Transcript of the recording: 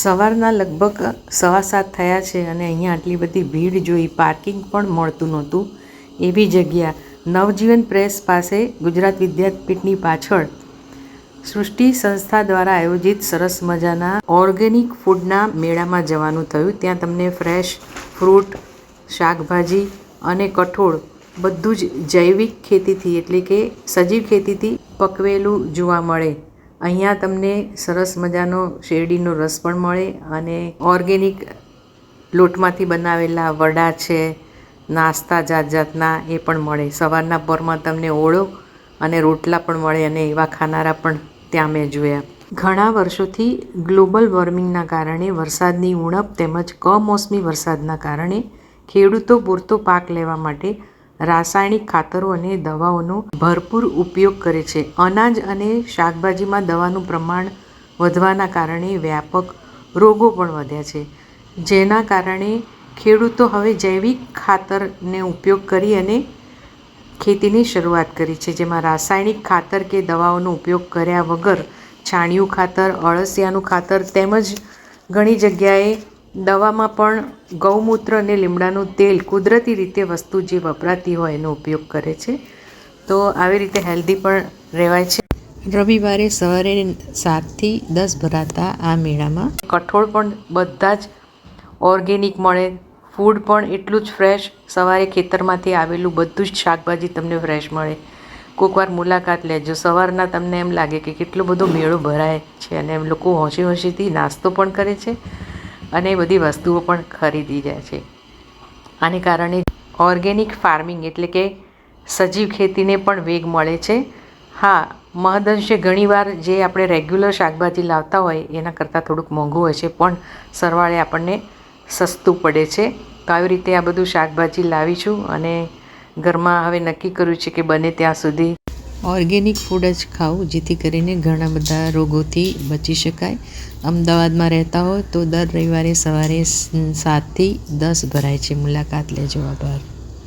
સવારના લગભગ 7:15 થયા છે અને અહીંયા આટલી બધી ભીડ જોઈ પાર્કિંગ પણ મળતું નહોતું એવી જગ્યા નવજીવન પ્રેસ પાસે ગુજરાત વિદ્યાપીઠની પાછળ સૃષ્ટિ સંસ્થા દ્વારા આયોજિત સરસ મજાના ઓર્ગેનિક ફૂડના મેળામાં જવાનું થયું. ત્યાં તમને ફ્રેશ ફ્રૂટ, શાકભાજી અને કઠોળ બધું જ જૈવિક ખેતીથી એટલે કે સજીવ ખેતીથી પકવેલું જોવા મળે. અહીંયા તમને સરસ મજાનો શેરડીનો રસ પણ મળે અને ઓર્ગેનિક લોટમાંથી બનાવેલા વડા છે, નાસ્તા જાત જાતના એ પણ મળે. સવારના પરમાં તમને ઓળો અને રોટલા પણ મળે અને એવા ખાનારા પણ ત્યાં મેં જોયા. ઘણા વર્ષોથી ગ્લોબલ વોર્મિંગના કારણે વરસાદની ઉણપ તેમજ કમોસમી વરસાદના કારણે ખેડૂતો પૂરતો પાક લેવા માટે રાસાયણિક ખાતરો અને દવાઓનો ભરપૂર ઉપયોગ કરે છે. અનાજ અને શાકભાજીમાં દવાનું પ્રમાણ વધવાના કારણે વ્યાપક રોગો પણ વધ્યા છે, જેના કારણે ખેડૂતો હવે જૈવિક ખાતરને ઉપયોગ કરી અને ખેતીની શરૂઆત કરી છે, જેમાં રાસાયણિક ખાતર કે દવાઓનો ઉપયોગ કર્યા વગર છાણિયું ખાતર, અળસિયાનું ખાતર તેમજ ઘણી જગ્યાએ દવામાં પણ ગૌમૂત્ર અને લીમડાનું તેલ કુદરતી રીતે વસ્તુ જે વપરાતી હોય એનો ઉપયોગ કરે છે. તો આવી રીતે હેલ્ધી પણ રહેવાય છે. રવિવારે સવારે 7 થી 10 ભરાતા આ મેળામાં કઠોળ પણ બધા જ ઓર્ગેનિક મળે, ફૂડ પણ એટલું જ ફ્રેશ, સવારે ખેતરમાંથી આવેલું બધું જ શાકભાજી તમને ફ્રેશ મળે. કોઈકવાર મુલાકાત લેજો. સવારના તમને એમ લાગે કે કેટલો બધો મેળો ભરાય છે અને એમ લોકો હોંશી હોંશીથી નાસ્તો પણ કરે છે અને બધી વસ્તુઓ પણ ખરીદી જાય છે. આને કારણે ઓર્ગેનિક ફાર્મિંગ એટલે કે સજીવ ખેતીને પણ વેગ મળે છે. હા, મહદઅંશે ઘણીવાર જે આપણે રેગ્યુલર શાકભાજી લાવતા હોય એના કરતાં થોડુંક મોંઘું હોય છે, પણ સરવાળે આપણને સસ્તું પડે છે. તો આવી રીતે આ બધું શાકભાજી લાવીશું અને ઘરમાં હવે નક્કી કર્યું છે કે બને ત્યાં સુધી ઓર્ગેનિક ફૂડ જ ખાવું, જેથી કરીને ઘણા બધા રોગોથી બચી શકાય. અમદાવાદમાં રહેતા હોય તો દર રવિવારે સવારે 7 થી 10 ભરાય છે. મુલાકાત લેજો. આભાર.